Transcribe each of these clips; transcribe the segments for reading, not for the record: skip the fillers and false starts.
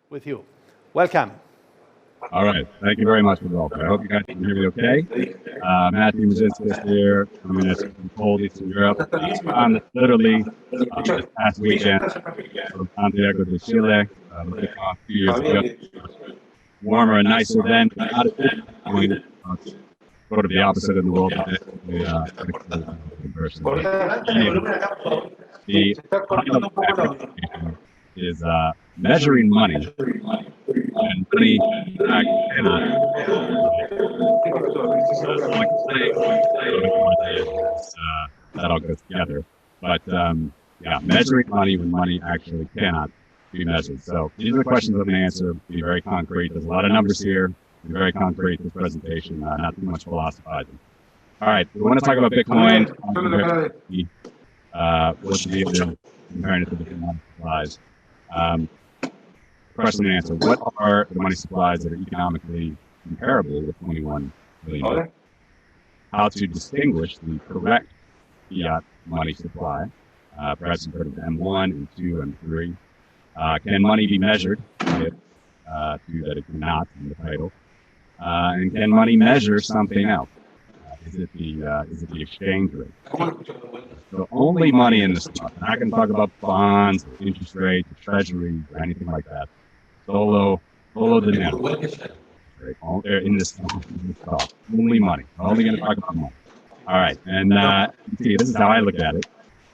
with you. Welcome. All right. Thank you very much for the welcome. I hope you guys can hear me okay. Matthew Mezinskis here, coming at you from cold Eastern Europe. I'm literally this past weekend from Santiago de Chile. We took off 2 years ago. Warmer and nicer then. Not as going sort of the opposite in the world today. In person. But anyway, the title of my presentation is measuring money and money cannot. Like I say, that all goes together. But yeah, measuring money when money actually cannot be measured. So these are the questions I'm going to answer. Be very concrete. There's a lot of numbers here. Be very concrete. This presentation, not too much philosophizing. All right, we want to talk about Bitcoin. What's the deal there comparing it to the money supplies? Question and answer. What are the money supplies that are economically comparable with 21 billion? How to distinguish the correct fiat money supply? Perhaps you've heard of M1, M2, M3. Can money be measured? If, that it cannot in the title. And can money measure something else? Is it the exchange rate? So only money in this stuff. I'm not going to talk about bonds, or interest rates, or treasuries, or anything like that. Solo dinero. Right? All there in this talk. Only money. We're only going to talk about money. All right, and see, this is how I look at it.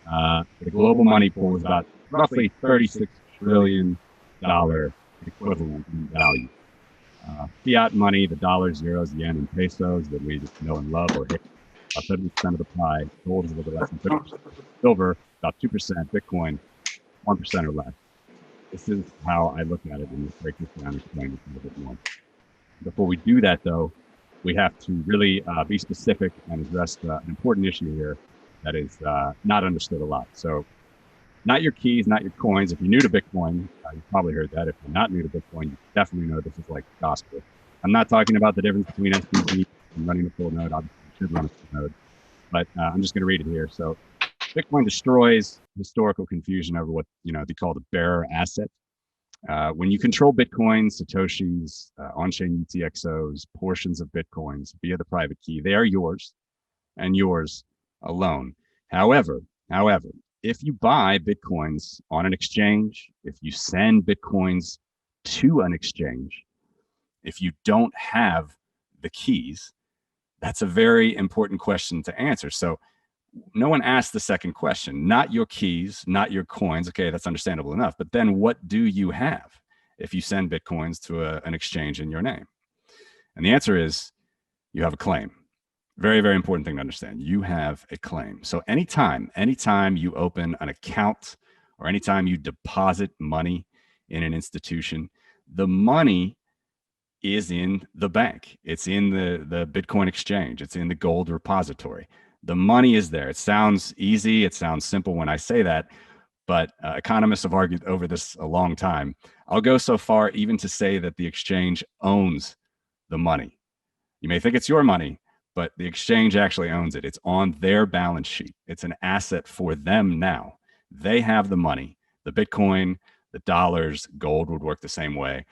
The global money pool is about roughly $36 trillion equivalent in value. Fiat money, the dollars, euros, yen, and pesos that we know and love or hate, about 70% of the pie. Gold is a little less than 50%. Silver, about 2%. Bitcoin, 1% or less. This is how I look at it, and we'll break this down and explain it a little bit more. Before we do that, though, we have to really be specific and address an important issue here that is not understood a lot. So not your keys, not your coins. If you're new to Bitcoin, you've probably heard that. If you're not new to Bitcoin, you definitely know this is like gospel. I'm not talking about the difference between SPG and running a full node. Obviously, you should run a full node. But I'm just going to read it here. So Bitcoin destroys historical confusion over what they call the bearer asset. When you control Bitcoin, Satoshis, on-chain UTXOs, portions of Bitcoins via the private key, they are yours and yours alone. However, if you buy Bitcoins on an exchange, if you send Bitcoins to an exchange, if you don't have the keys, that's a very important question to answer. So no one asked the second question, not your keys, not your coins. Okay, that's understandable enough. But then what do you have if you send Bitcoins to an exchange in your name? And the answer is you have a claim. Very, very important thing to understand. You have a claim. So anytime you open an account or anytime you deposit money in an institution, the money is in the bank. It's in the Bitcoin exchange. It's in the gold repository. The money is there. It sounds easy. It sounds simple when I say that, but economists have argued over this a long time. I'll go so far even to say that the exchange owns the money. You may think it's your money, but the exchange actually owns it. It's on their balance sheet. It's an asset for them now. They have the money, the Bitcoin, the dollars, gold would work the same way.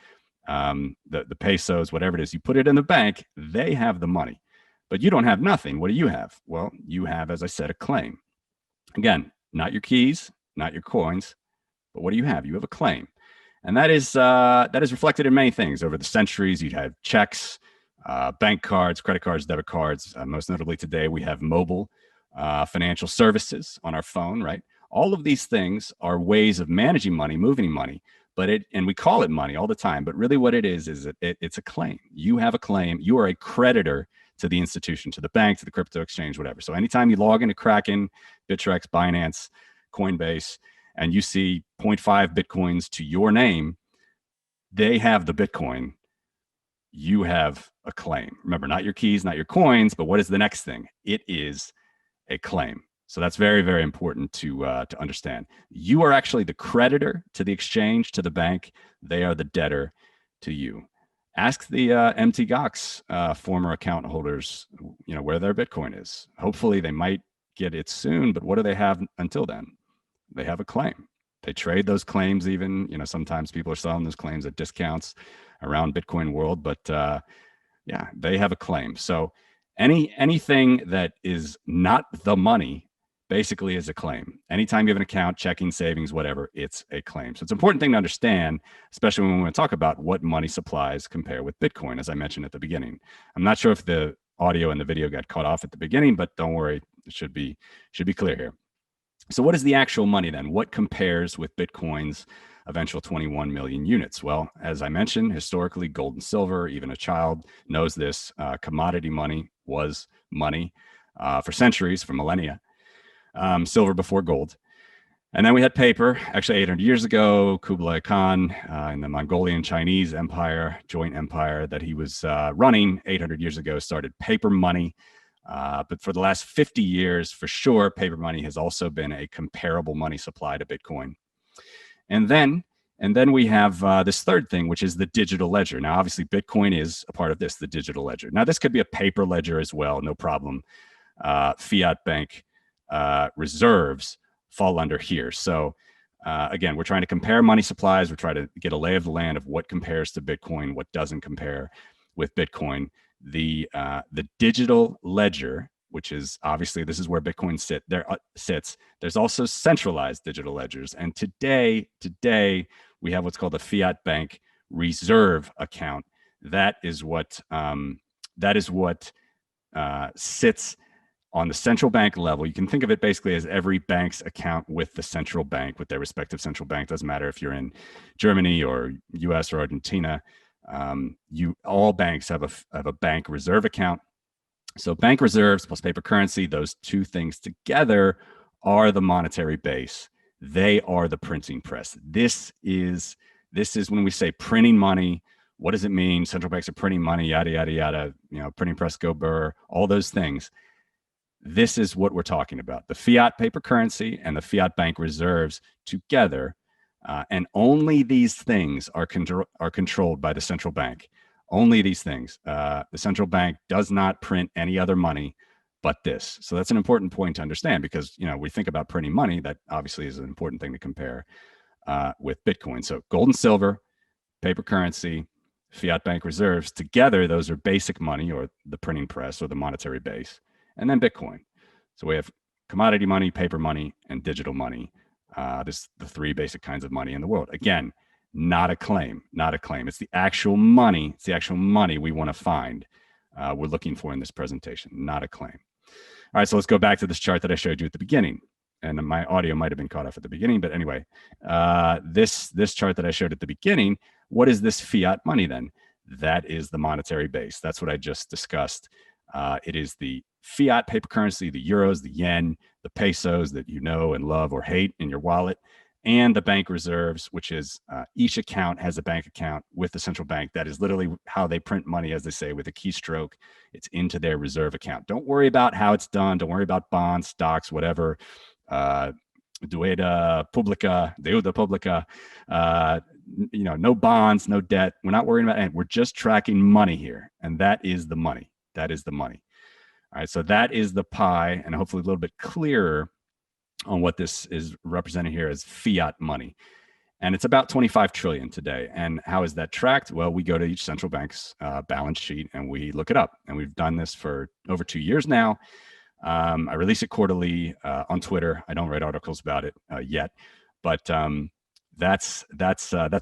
The pesos, whatever it is, you put it in the bank, they have the money. But you don't have nothing. What do you have? Well, you have, as I said, a claim. Again, not your keys, not your coins, but what do you have? You have a claim. And that is reflected in many things. Over the centuries, you'd have checks, bank cards, credit cards, debit cards. Most notably today, we have mobile financial services on our phone, right? All of these things are ways of managing money, moving money, and we call it money all the time. But really what it is it's a claim. You have a claim. You are a creditor to the institution, to the bank, to the crypto exchange, whatever. So anytime you log into Kraken, Bittrex, Binance, Coinbase, and you see 0.5 Bitcoins to your name, they have the Bitcoin. You have a claim. Remember, not your keys, not your coins, but what is the next thing? It is a claim. So that's very, very important to understand. You are actually the creditor to the exchange, to the bank. They are the debtor to you. Ask the MT Gox former account holders, where their Bitcoin is. Hopefully they might get it soon, but what do they have until then? They have a claim. They trade those claims even. Sometimes people are selling those claims at discounts around Bitcoin world, but yeah, they have a claim. So anything that is not the money basically is a claim. Anytime you have an account, checking, savings, whatever, it's a claim. So it's an important thing to understand, especially when we want to talk about what money supplies compare with Bitcoin, as I mentioned at the beginning. I'm not sure if the audio and the video got cut off at the beginning, but don't worry, it should be clear here. So what is the actual money then? What compares with Bitcoin's eventual 21 million units? Well, as I mentioned, historically, gold and silver, even a child knows this, commodity money was money for centuries, for millennia, silver before gold. And then we had paper, actually 800 years ago, Kublai Khan in the Mongolian Chinese empire, joint empire that he was running 800 years ago, started paper money. But for the last 50 years, for sure, paper money has also been a comparable money supply to Bitcoin. And then we have this third thing, which is the digital ledger. Now, obviously, Bitcoin is a part of this, the digital ledger. Now, this could be a paper ledger as well, no problem. Fiat bank reserves fall under here. So again, we're trying to compare money supplies. We're trying to get a lay of the land of what compares to Bitcoin, what doesn't compare with Bitcoin. The digital ledger, which is obviously this is where Bitcoin sits. There's also centralized digital ledgers, and today we have what's called a fiat bank reserve account. That is what sits on the central bank level. You can think of it basically as every bank's account with the central bank, with their respective central bank. Doesn't matter if you're in Germany or US or Argentina. All banks have a bank reserve account. So bank reserves plus paper currency, those two things together are the monetary base. They are the printing press. This is when we say printing money. What does it mean? Central banks are printing money, yada, yada, yada, printing press, go burr, all those things. This is what we're talking about. The fiat paper currency and the fiat bank reserves together. And only these things are controlled by the central bank. Only these things. The central bank does not print any other money but this. So that's an important point to understand because, we think about printing money. That obviously is an important thing to compare with Bitcoin. So gold and silver, paper currency, fiat bank reserves, together, those are basic money or the printing press or the monetary base. And then Bitcoin. So we have commodity money, paper money, and digital money. This the three basic kinds of money in the world. Again, not a claim. It's the actual money. It's the actual money we want to find. We're looking for in this presentation, not a claim. All right, so let's go back to this chart that I showed you at the beginning. And my audio might have been cut off at the beginning, but anyway, this chart that I showed at the beginning, what is this fiat money then? That is the monetary base. That's what I just discussed. It is the fiat paper currency, the euros, the yen, the pesos that you know and love or hate in your wallet, and the bank reserves, which is each account has a bank account with the central bank. That is literally how they print money, as they say, with a keystroke. It's into their reserve account. Don't worry about how it's done. Don't worry about bonds, stocks, whatever. Deuda publica, no bonds, no debt. We're not worrying about anything. We're just tracking money here. And that is the money. That is the money. All right. So that is the pie, and hopefully a little bit clearer on what this is represented here as fiat money. And it's about 25 trillion today. And how is that tracked? Well, we go to each central bank's balance sheet and we look it up. And we've done this for over 2 years now. I release it quarterly on Twitter. I don't write articles about it yet, but that's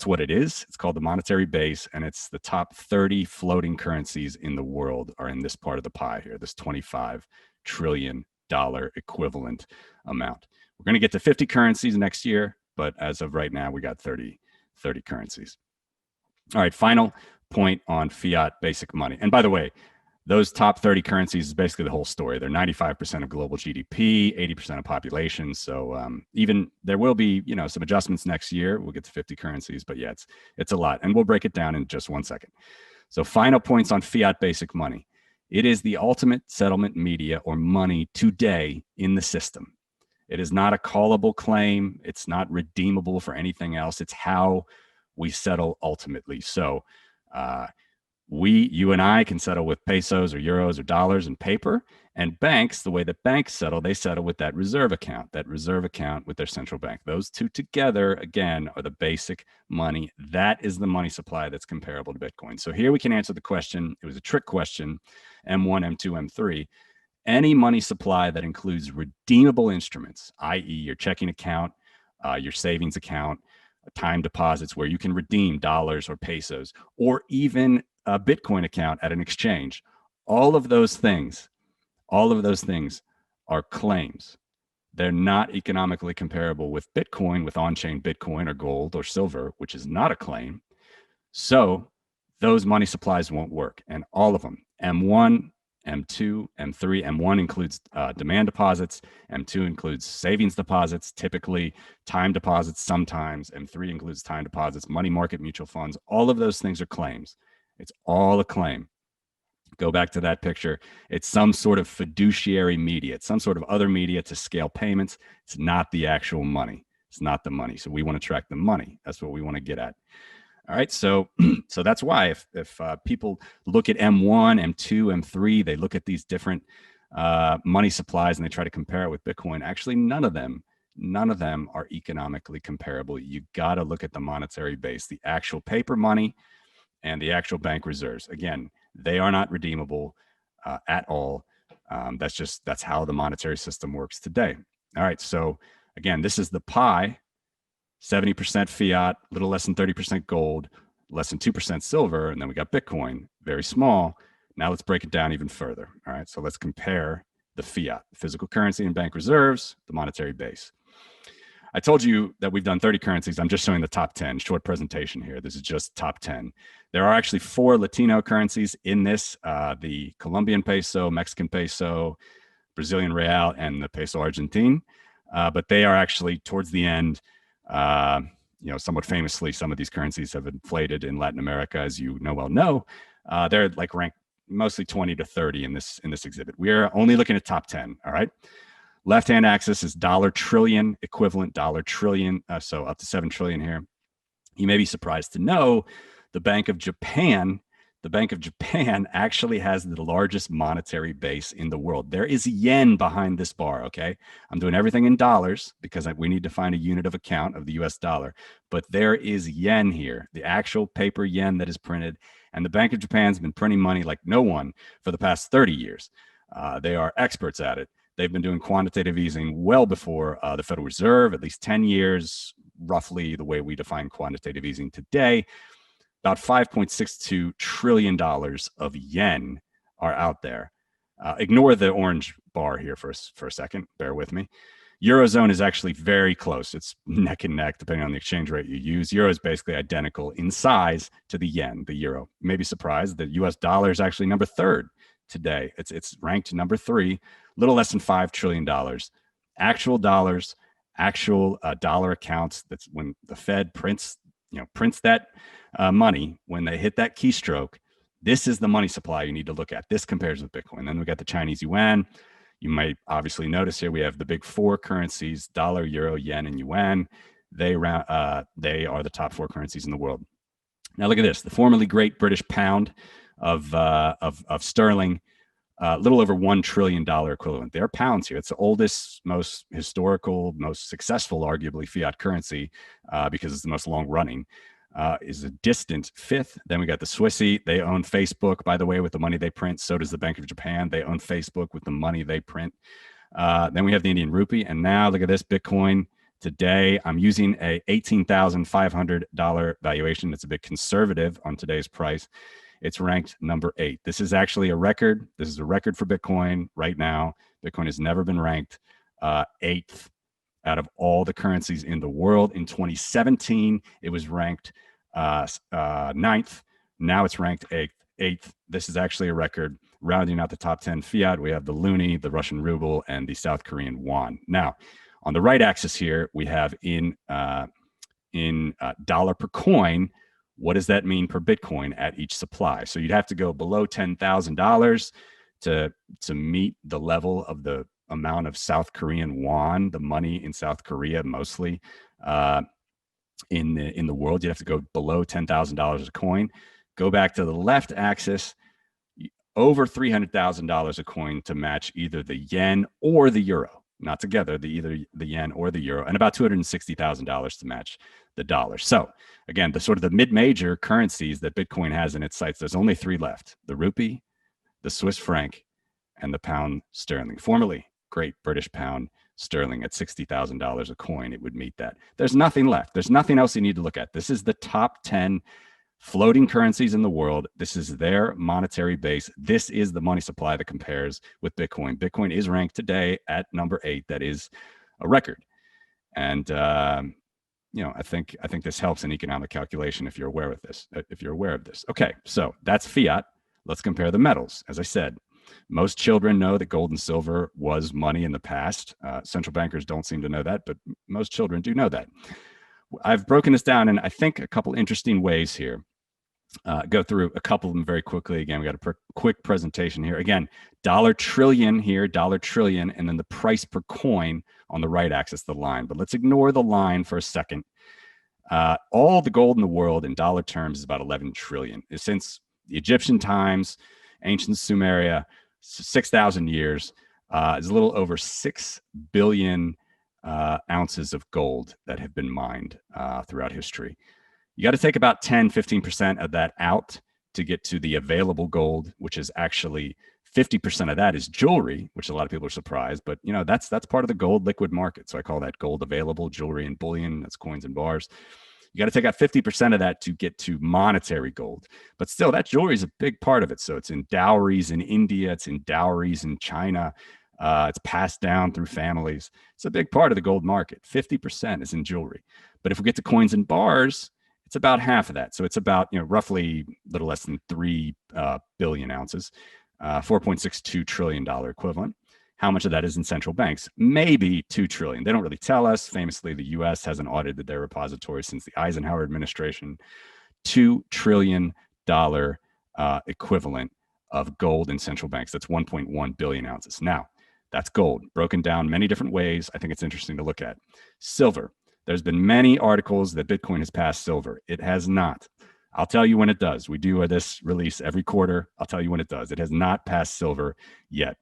what it is. It's called the monetary base, and it's the top 30 floating currencies in the world are in this part of the pie here, this $25 trillion equivalent amount. We're going to get to 50 currencies next year, but as of right now, we got 30 currencies. All right, final point on fiat basic money. And by the way, those top 30 currencies is basically the whole story. They're 95% of global GDP, 80% of population. So even there will be, some adjustments next year. We'll get to 50 currencies, but yeah, it's a lot. And we'll break it down in just 1 second. So final points on fiat basic money. It is the ultimate settlement media or money today in the system. It is not a callable claim. It's not redeemable for anything else. It's how we settle ultimately. So You and I can settle with pesos or euros or dollars and paper. And banks, the way that banks settle, they settle with that reserve account with their central bank. Those two together, again, are the basic money. That is the money supply that's comparable to Bitcoin. So here we can answer the question. It was a trick question, M1, M2, M3. Any money supply that includes redeemable instruments, i.e., your checking account, your savings account, time deposits where you can redeem dollars or pesos, or even a Bitcoin account at an exchange. All of those things are claims. They're not economically comparable with Bitcoin, with on-chain Bitcoin or gold or silver, which is not a claim. So those money supplies won't work. And all of them, M1, M2, M3, M1 includes demand deposits. M2 includes savings deposits, typically time deposits sometimes. M3 includes time deposits, money market mutual funds. All of those things are claims. It's all a claim. Go back to that picture. It's some sort of fiduciary media. It's some sort of other media to scale payments. It's not the actual money. It's not the money. So we want to track the money. That's what we want to get at. All right, so that's why if people look at M1, M2, M3, they look at these different money supplies and they try to compare it with Bitcoin. Actually, none of them are economically comparable. You got to look at the monetary base, the actual paper money, and the actual bank reserves. Again, they are not redeemable at all. That's how the monetary system works today. All right, so again, this is the pie. 70% fiat, a little less than 30% gold, less than 2% silver, and then we got Bitcoin, very small. Now let's break it down even further. All right, so let's compare the fiat, physical currency and bank reserves, the monetary base. I told you that we've done 30 currencies. I'm just showing the top 10, short presentation here. This is just top 10. There are actually 4 Latino currencies in this, the Colombian peso, Mexican peso, Brazilian real, and the peso argentine. But they are actually towards the end. Somewhat famously, some of these currencies have inflated in Latin America, as you know. They're like ranked mostly 20 to 30 in this exhibit. We are only looking at top 10. All right. Left-hand axis is dollar trillion equivalent, dollar trillion. So up to 7 trillion here. You may be surprised to know the Bank of Japan actually has the largest monetary base in the world. There is yen behind this bar, okay? I'm doing everything in dollars because we need to find a unit of account of the US dollar. But there is yen here, the actual paper yen that is printed. And the Bank of Japan's been printing money like no one for the past 30 years. They are experts at it. They've been doing quantitative easing well before the Federal Reserve, at least 10 years, roughly the way we define quantitative easing today. About $5.62 trillion of yen are out there. Ignore the orange bar here for a second. Bear with me. Eurozone is actually very close. It's neck and neck, depending on the exchange rate you use. Euro is basically identical in size to the yen, the euro. You may be surprised that US dollar is actually number 3 today. It's ranked number 3, a little less than $5 trillion. Actual dollars, actual dollar accounts. That's when the Fed prints that money, when they hit that keystroke. This is the money supply you need to look at. This compares with Bitcoin. Then we got the Chinese yuan. You might obviously notice here we have the big 4 currencies: dollar, euro, yen, and yuan. They are the top 4 currencies in the world. Now look at this: the formerly great British pound of sterling, a little over $1 trillion equivalent. There are pounds here. It's the oldest, most historical, most successful, arguably, fiat currency because it's the most long running. Is a distant 5th. Then we got the Swissy. They own Facebook, by the way, with the money they print. So does the Bank of Japan. They own Facebook with the money they print. Then we have the Indian rupee. And now look at this, Bitcoin. Today, I'm using a $18,500 valuation. It's a bit conservative on today's price. It's ranked number 8. This is actually a record. This is a record for Bitcoin right now. Bitcoin has never been ranked 8th out of all the currencies in the world. In 2017, it was ranked 9th. Now it's ranked 8th. This is actually a record. Rounding out the top 10 fiat, we have the loonie, the Russian ruble, and the South Korean won. Now, on the right axis here, we have in dollar per coin. What does that mean per Bitcoin at each supply? So you'd have to go below $10,000 to meet the level of the amount of South Korean won, the money in South Korea mostly in the world. You have to go below $10,000 a coin Go back to the left axis, over $300,000 a coin to match either the yen or the euro, not together, either the yen or the euro, and about $260,000 to match the dollar. So again, the sort of the mid-major currencies that Bitcoin has in its sights, there's only three left: the rupee, the Swiss franc, and the pound sterling. Formerly Great British Pound Sterling at $60,000 a coin, it would meet that. There's nothing left. There's nothing else you need to look at. This is the top 10 floating currencies in the world. This is their monetary base. This is the money supply that compares with Bitcoin. Bitcoin is ranked today at number 8. That is a record. And I think this helps in economic calculation if you're aware of this. Okay, so that's fiat. Let's compare the metals. As I said, most children know that gold and silver was money in the past. Central bankers don't seem to know that, but most children do know that. I've broken this down in, I think, a couple interesting ways here. Go through a couple of them very quickly. Again, we got a quick presentation here. Again, dollar trillion here, dollar trillion, and then the price per coin on the right axis, the line. But let's ignore the line for a second. All the gold in the world in dollar terms is about 11 trillion. Since the Egyptian times, ancient Sumeria, 6,000 years, is a little over 6 billion ounces of gold that have been mined throughout history. You got to take about 10, 15% of that out to get to the available gold, which is actually 50% of that is jewelry, which a lot of people are surprised, but that's part of the gold liquid market. So I call that gold available, jewelry and bullion. That's coins and bars. You got to take out 50% of that to get to monetary gold. But still, that jewelry is a big part of it. So it's in dowries in India, it's in dowries in China. It's passed down through families. It's a big part of the gold market. 50% is in jewelry. But if we get to coins and bars, it's about half of that. So it's about, roughly a little less than 3 billion ounces, $4.62 trillion equivalent. How much of that is in central banks? Maybe 2 trillion. They don't really tell us. Famously, the US hasn't audited their repository since the Eisenhower administration. $2 trillion equivalent of gold in central banks. That's 1.1 billion ounces. Now, that's gold, broken down many different ways. I think it's interesting to look at. Silver. There's been many articles that Bitcoin has passed silver. It has not. I'll tell you when it does. We do this release every quarter. I'll tell you when it does. It has not passed silver yet.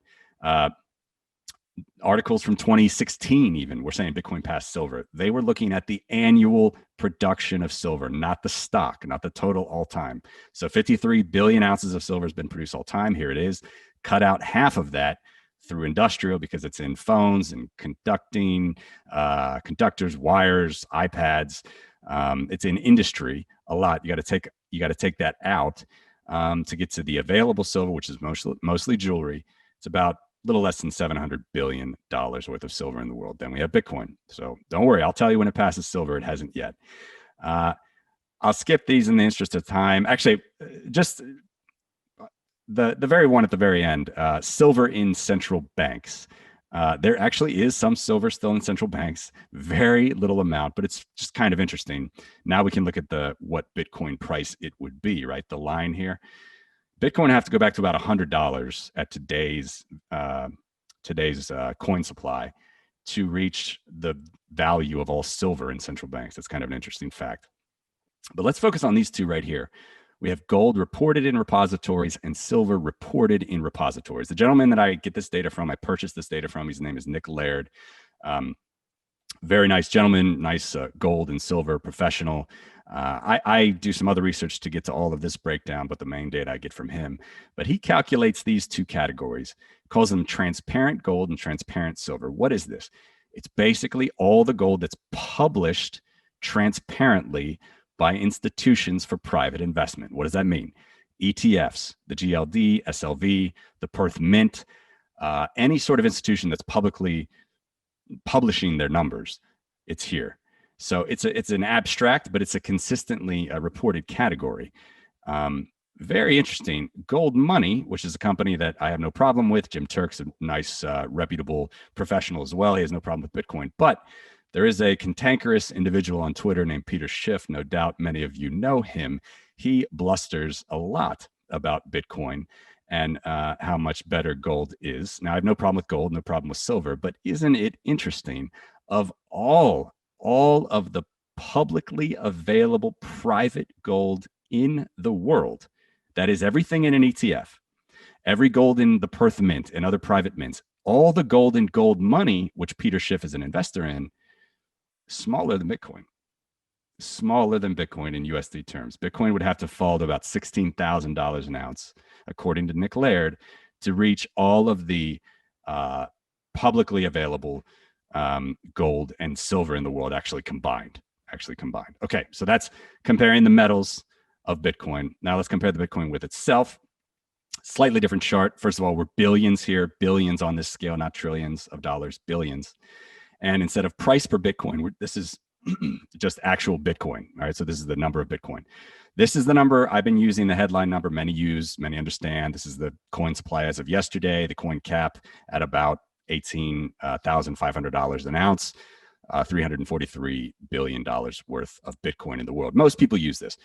Articles from 2016 even were saying Bitcoin passed silver. They were looking at the annual production of silver, not the stock, not the total all time. So 53 billion ounces of silver has been produced all time. Here it is. Cut out half of that through industrial because it's in phones and conductors, wires, iPads. It's in industry a lot. You got to take that out to get to the available silver, which is mostly jewelry. It's about a little less than $700 billion worth of silver in the world. Then we have Bitcoin. So don't worry. I'll tell you when it passes silver. It hasn't yet. I'll skip these in the interest of time. Actually, just the very one at the very end, silver in central banks. There actually is some silver still in central banks, very little amount, but it's just kind of interesting. Now we can look at what Bitcoin price it would be, right? The line here. Bitcoin would have to go back to about $100 at today's coin supply to reach the value of all silver in central banks. That's kind of an interesting fact. But let's focus on these two right here. We have gold reported in repositories and silver reported in repositories. The gentleman that I get this data from, I purchased this data from, his name is Nick Laird. Very nice gentleman, nice gold and silver professional. I do some other research to get to all of this breakdown, but the main data I get from him. But he calculates these two categories, calls them transparent gold and transparent silver. What is this? It's basically all the gold that's published transparently by institutions for private investment. What does that mean? ETFs, the GLD, SLV, the Perth Mint, any sort of institution that's publicly publishing their numbers, it's here. So it's an abstract, but it's a consistently reported category. Very interesting. Gold Money, which is a company that I have no problem with. Jim Turk's a nice, reputable professional as well. He has no problem with Bitcoin. But there is a cantankerous individual on Twitter named Peter Schiff. No doubt many of you know him. He blusters a lot about Bitcoin and how much better gold is. Now, I have no problem with gold, no problem with silver, but isn't it interesting? Of all of the publicly available private gold in the world, That is everything in an ETF, every gold in the Perth Mint and other private mints, all the gold in gold money, which Peter Schiff is an investor in, smaller than Bitcoin. Smaller than Bitcoin in USD terms. Bitcoin would have to fall to about $16,000 an ounce, according to Nick Laird, to reach all of the publicly available gold and silver in the world actually combined. Okay, so that's comparing the metals of Bitcoin. Now let's compare the Bitcoin with itself. Slightly different chart. First of all, we're billions here, billions on this scale, not trillions of dollars, billions. And instead of price per Bitcoin, this is just actual Bitcoin. All right. So this is the number of Bitcoin. This is the number I've been using, the headline number many use, many understand. This is the coin supply as of yesterday, the coin cap at about $18,500 an ounce, $343 billion worth of Bitcoin in the world. Most people use this.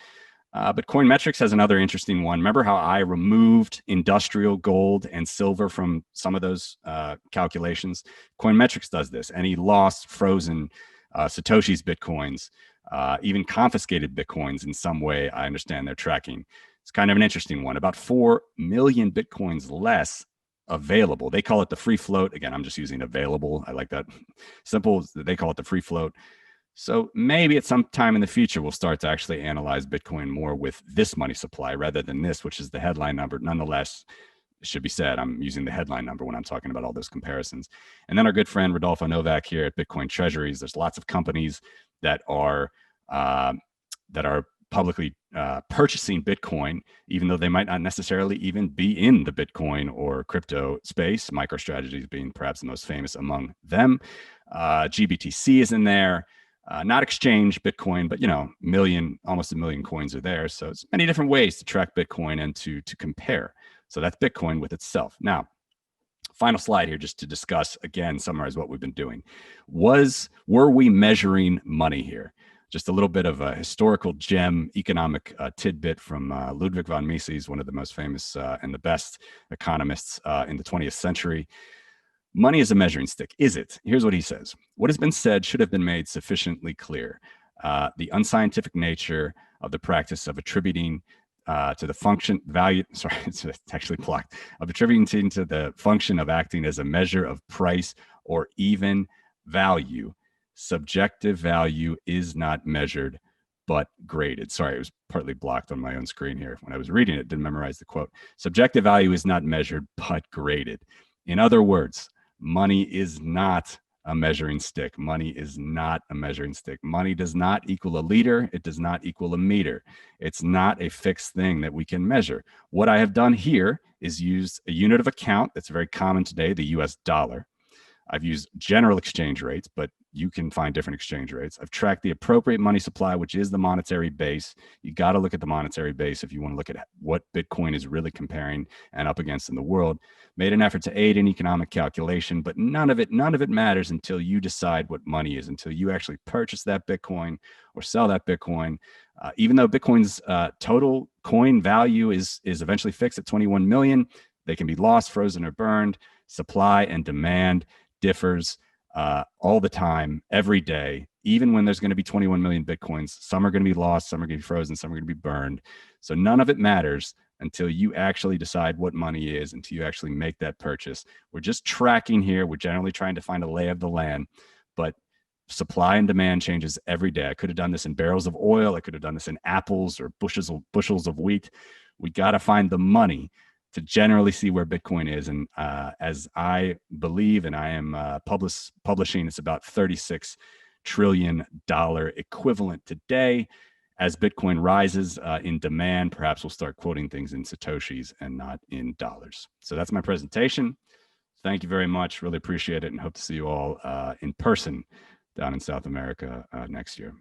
But Coinmetrics has another interesting one. Remember how I removed industrial gold and silver from some of those calculations? Coinmetrics does this. Any lost, frozen Satoshi's Bitcoins, even confiscated Bitcoins in some way, I understand they're tracking. It's kind of an interesting one. About 4 million Bitcoins less available. They call it the free float. Again, I'm just using available. I like that. Simple. They call it the free float. So maybe at some time in the future, we'll start to actually analyze Bitcoin more with this money supply rather than this, which is the headline number. Nonetheless, it should be said, I'm using the headline number when I'm talking about all those comparisons. And then our good friend Rodolfo Novak here at Bitcoin Treasuries. There's lots of companies that are publicly purchasing Bitcoin, even though they might not necessarily even be in the Bitcoin or crypto space. MicroStrategy being perhaps the most famous among them. GBTC is in there. Not exchange Bitcoin, but almost a million coins are there. So it's many different ways to track Bitcoin and to compare. So that's Bitcoin with itself. Now, final slide here, just to discuss again, summarize what we've been doing. Were we measuring money here? Just a little bit of a historical gem, economic tidbit from Ludwig von Mises, one of the most famous and the best economists in the 20th century. Money is a measuring stick. Is it? Here's what he says. What has been said should have been made sufficiently clear. The unscientific nature of the practice of attributing to the function value, sorry, it's actually blocked, of attributing to the function of acting as a measure of price or even value. Subjective value is not measured, but graded. Sorry, it was partly blocked on my own screen here. When I was reading it, didn't memorize the quote. Subjective value is not measured, but graded. In other words, money is not a measuring stick. Money is not a measuring stick. Money does not equal a liter. It does not equal a meter. It's not a fixed thing that we can measure. What I have done here is used a unit of account that's very common today, the US dollar. I've used general exchange rates, but you can find different exchange rates. I've tracked the appropriate money supply, which is the monetary base. You got to look at the monetary base if you want to look at what Bitcoin is really comparing and up against in the world. Made an effort to aid in economic calculation, but none of it matters until you decide what money is, until you actually purchase that Bitcoin or sell that Bitcoin. Even though Bitcoin's total coin value is eventually fixed at 21 million, they can be lost, frozen, or burned. Supply and demand differs all the time, every day, even when there's going to be 21 million Bitcoins. Some are going to be lost, some are going to be frozen, some are going to be burned. So none of it matters until you actually decide what money is, until you actually make that purchase. We're just tracking here. We're generally trying to find a lay of the land, but supply and demand changes every day. I could have done this in barrels of oil. I could have done this in apples or bushels of wheat. We got to find the money to generally see where Bitcoin is. And as I believe, and I am publishing, it's about $36 trillion equivalent today. As Bitcoin rises in demand, perhaps we'll start quoting things in Satoshis and not in dollars. So that's my presentation. Thank you very much. Really appreciate it, and hope to see you all in person down in South America next year.